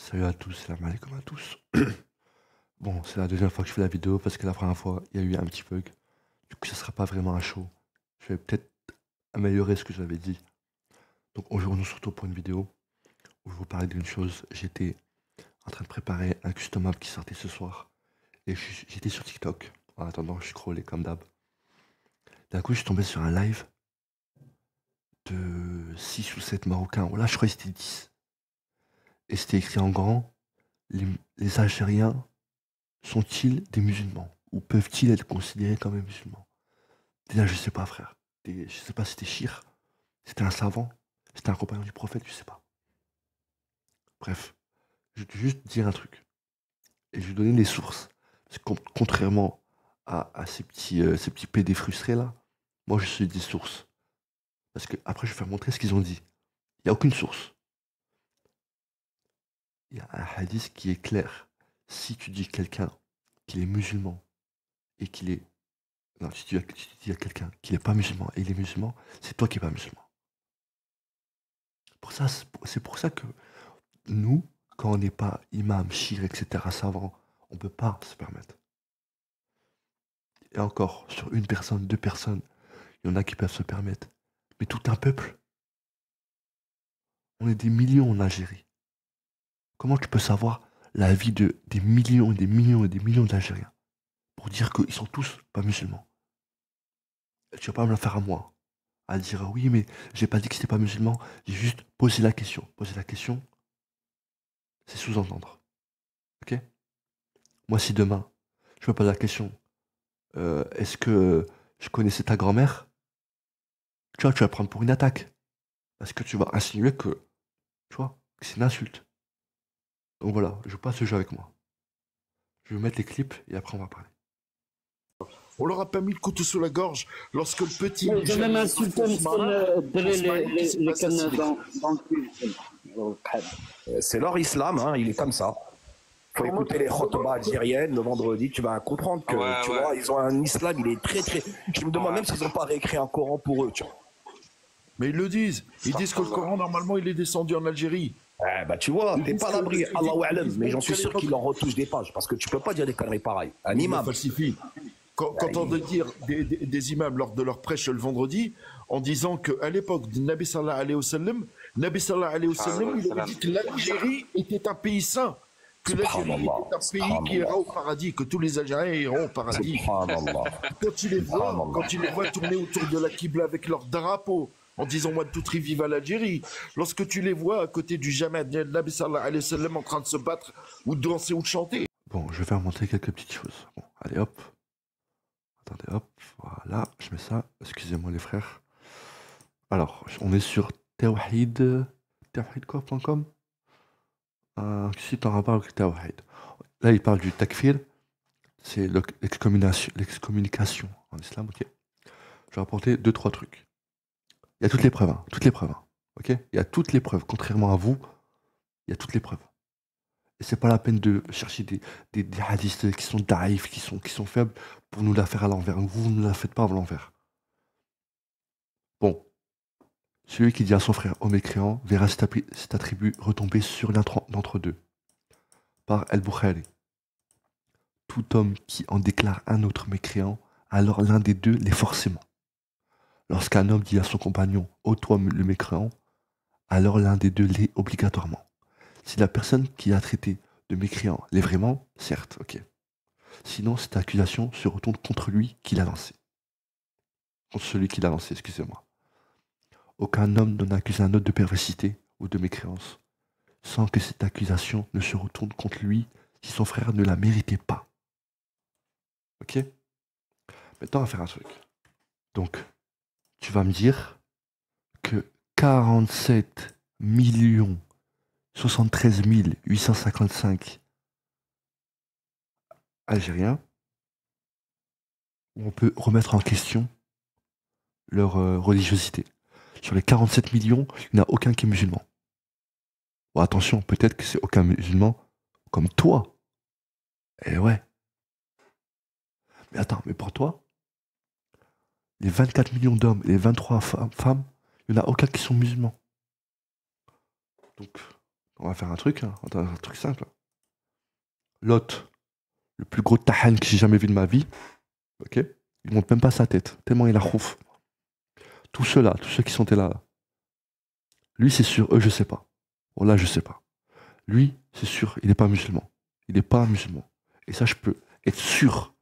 Salut à tous, salam alaikum à tous. Bon, c'est la deuxième fois que je fais la vidéo parce que la première fois, il y a eu un petit bug. Du coup, ça sera pas vraiment un show. Je vais peut-être améliorer ce que j'avais dit. Donc aujourd'hui, on se retrouve pour une vidéo où je vous parler d'une chose. J'étais en train de préparer un custom app qui sortait ce soir. Et j'étais sur TikTok. En attendant, je scrollais comme d'hab. D'un coup, je suis tombé sur un live de 6 ou 7 Marocains. Voilà, je crois que c'était 10. Et c'était écrit en grand, les, les Algériens sont-ils des musulmans? Ou peuvent-ils être considérés comme des musulmans? Déjà, je sais pas, frère. Je sais pas si c'était Shir, c'était un savant, c'était un compagnon du prophète, je sais pas. Bref, je vais juste dire un truc. Et je vais donner les sources. Parce que contrairement à ces petits PD frustrés là, moi je suis des sources. Parce que après, je vais faire montrer ce qu'ils ont dit. Il n'y a aucune source. Il y a un hadith qui est clair. Si tu dis quelqu'un qu'il est musulman et qu'il est non, si tu dis à quelqu'un qu'il n'est pas musulman et il est musulman, c'est toi qui n'es pas musulman. C'est pour ça que nous, quand on n'est pas imam, shir, etc., savant, on ne peut pas se permettre. Et encore, sur une personne, deux personnes, il y en a qui peuvent se permettre. Mais tout un peuple, on est des millions en Algérie. Comment tu peux savoir la vie de des millions et des millions et des millions d'Algériens pour dire qu'ils sont tous pas musulmans? Et tu vas pas me la faire à moi. À dire oui, mais j'ai pas dit que c'était pas musulman, j'ai juste posé la question. Poser la question, c'est sous-entendre. Ok? Moi, si demain, je me pose la question, est-ce que je connaissais ta grand-mère? Tu vas prendre pour une attaque. Parce que tu vas insinuer que, tu vois, que c'est une insulte. Donc voilà, je joue pas à ce jeu avec moi. Je vais mettre les clips et après on va parler. On leur a pas mis le couteau sous la gorge lorsque le petit Ils ont même insulté les cannes dans le cul. C'est leur islam, hein, il est comme ça. Faut écouter les khotbas algériennes le vendredi, tu vas comprendre que tu vois, ils ont un islam, il est très très. Je me demande même s'ils n'ont pas réécrit un Coran pour eux, tu vois. Mais ils le disent. Ils disent que le Coran, normalement, il est descendu en Algérie. Eh bah tu vois, t'es pas à l'abri, Allahu A'lam, mais j'en suis sûr qu'ils en retouchent des pages, parce que tu peux pas dire des conneries pareilles. Un Ils imam. falsifient. Quand on veut dire des imams lors de leur prêche le vendredi, en disant qu'à l'époque de Nabi sallallahu alayhi wa sallam, Nabi sallallahu alayhi wa sallam, il avait dit que l'Algérie était un pays saint, que l'Algérie était un pays qui ira au paradis, que tous les Algériens iront au paradis. Quand tu les vois tourner autour de la Qibla avec leur drapeau, en disant moi de toute vive à l'Algérie, lorsque tu les vois à côté du Jama de Nabi sallallahu alayhi wa sallam en train de se battre ou de danser ou de chanter. Bon, je vais faire montrer quelques petites choses. Bon, allez hop. Attendez, hop, voilà, je mets ça. Excusez-moi les frères. Alors, on est sur tawhidcore.com, un site en rapport avec Tawhid. Là, il parle du takfir, c'est l'excommunication en islam, ok. Je vais apporter deux, trois trucs. Il y a toutes les preuves, hein, ok. Il y a toutes les preuves, contrairement à vous, il y a toutes les preuves. Et c'est pas la peine de chercher des hadiths qui sont daïfs, qui sont faibles, pour nous la faire à l'envers. Vous ne la faites pas à l'envers. Bon, celui qui dit à son frère ô mécréant verra cet attribut retomber sur l'un d'entre deux. Par El-Bukhari. Tout homme qui en déclare un autre mécréant, alors l'un des deux l'est forcément. Lorsqu'un homme dit à son compagnon ô toi le mécréant, alors l'un des deux l'est obligatoirement. Si la personne qui a traité de mécréant l'est vraiment, certes, ok. Sinon, cette accusation se retourne contre lui qui l'a lancée. Contre celui qui l'a lancé, excusez-moi. Aucun homme n'en accuse un autre de perversité ou de mécréance, sans que cette accusation ne se retourne contre lui si son frère ne la méritait pas. Ok? Maintenant, on va faire un truc. Donc, tu vas me dire que 47 73 855 Algériens, on peut remettre en question leur religiosité. Sur les 47 millions, il n'y en a aucun qui est musulman. Bon, attention, peut-être que c'est aucun musulman comme toi. Eh ouais. Mais attends, mais pour toi, les 24 millions d'hommes et les 23 femmes, il n'y en a aucun qui sont musulmans. Donc On va faire un truc, hein. Un truc simple. Lot, le plus gros tahan que j'ai jamais vu de ma vie, ok? Il monte même pas sa tête, tellement il a khouf. Tous ceux-là, tous ceux qui sont là, lui c'est sûr, eux je sais pas. Bon là je sais pas. Lui, c'est sûr, il n'est pas musulman. Il n'est pas musulman. Et ça, je peux être sûr.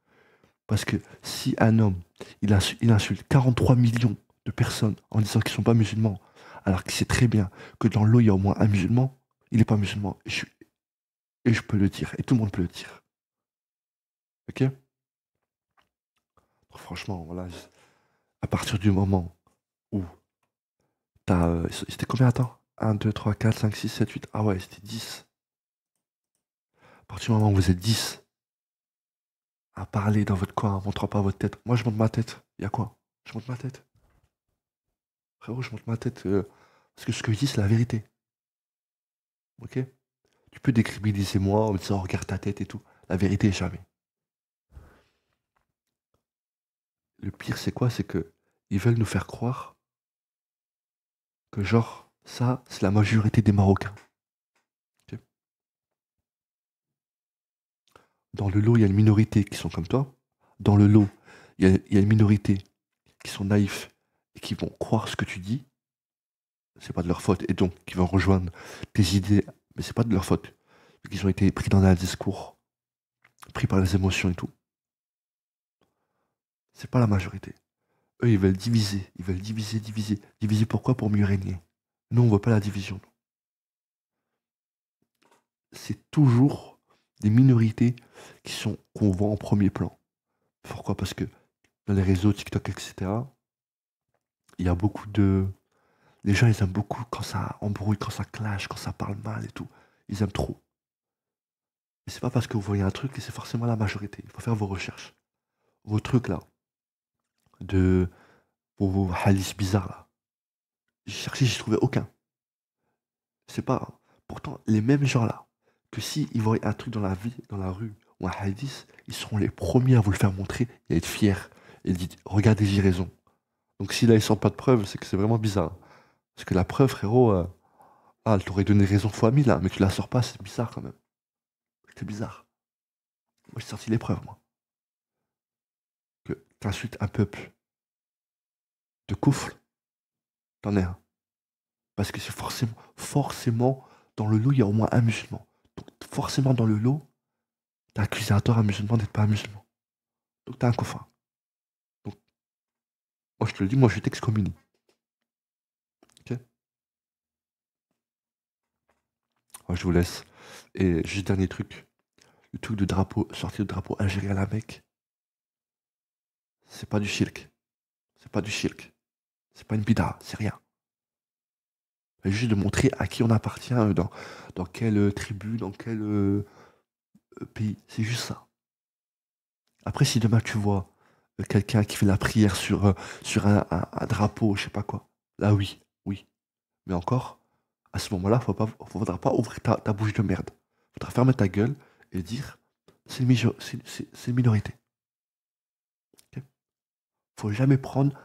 Parce que si un homme, il insulte 43 millions de personnes en disant qu'ils ne sont pas musulmans, alors qu'il sait très bien que dans l'eau, il y a au moins un musulman, il n'est pas musulman. Et je peux le dire. Et tout le monde peut le dire. Ok? Donc, franchement, voilà. À partir du moment où t'as... c'était combien, attends? 1, 2, 3, 4, 5, 6, 7, 8. Ah ouais, c'était 10. À partir du moment où vous êtes 10 à parler dans votre coin en montrant pas votre tête. Moi, je monte ma tête. Il y a quoi? Je monte ma tête. Frérot, je monte ma tête. Parce que ce que je dis, c'est la vérité. Ok? Tu peux décribiliser moi en me disant, regarde ta tête et tout. La vérité, jamais. Le pire, c'est quoi? C'est que ils veulent nous faire croire que, genre, ça, c'est la majorité des Marocains. Ok. Dans le lot, il y a une minorité qui sont comme toi. Dans le lot, il y a une minorité qui sont naïfs et qui vont croire ce que tu dis. C'est pas de leur faute. Et donc, qui vont rejoindre tes idées, mais c'est pas de leur faute. Ils ont été pris dans un discours, pris par les émotions et tout. C'est pas la majorité. Eux, ils veulent diviser. Ils veulent diviser, diviser. Diviser pourquoi? Pour mieux régner. Nous, on veut pas la division. C'est toujours des minorités qu'on voit en premier plan. Pourquoi? Parce que dans les réseaux, TikTok, etc., il y a beaucoup de... Les gens, ils aiment beaucoup quand ça embrouille, quand ça clash, quand ça parle mal et tout. Ils aiment trop. Et c'est pas parce que vous voyez un truc que c'est forcément la majorité. Il faut faire vos recherches. Vos trucs là, de vos hadiths bizarres là. J'ai cherché, j'ai trouvé aucun. C'est pas. Pourtant, les mêmes gens là, que si ils voient un truc dans la vie, dans la rue, ou un hadith, ils seront les premiers à vous le faire montrer et à être fiers. Et dire, regardez, j'ai raison. Donc si là ils sortent pas de preuves, c'est que c'est vraiment bizarre. Parce que la preuve, frérot, elle t'aurait donné raison fois 1000 là, mais tu la sors pas, c'est bizarre quand même. C'est bizarre. Moi j'ai sorti les preuves, moi. Que t'insultes un peuple de koufr, t'en es un. Parce que c'est forcément, dans le lot, il y a au moins un musulman. Donc forcément, dans le lot, t'as accusé à tort un musulman d'être pas un musulman. Donc t'as un coffin. Donc, moi je te le dis, moi je t'excommunie. Ok? Moi je vous laisse. Et juste dernier truc. Le truc de drapeau, sortir de drapeau algérien à la Mecque, c'est pas du shirk. C'est pas du shirk. C'est pas une bida, c'est rien. C'est juste de montrer à qui on appartient, dans quelle tribu, dans quel pays. C'est juste ça. Après, si demain tu vois quelqu'un qui fait la prière sur un drapeau, je sais pas quoi, là oui, oui. Mais encore, à ce moment-là, faudra pas ouvrir ta bouche de merde. Faudra fermer ta gueule et dire c'est une minorité. Ok. Faut jamais prendre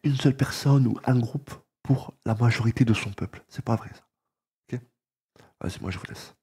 une seule personne ou un groupe pour la majorité de son peuple. C'est pas vrai ça. Ok. Vas-y, moi je vous laisse.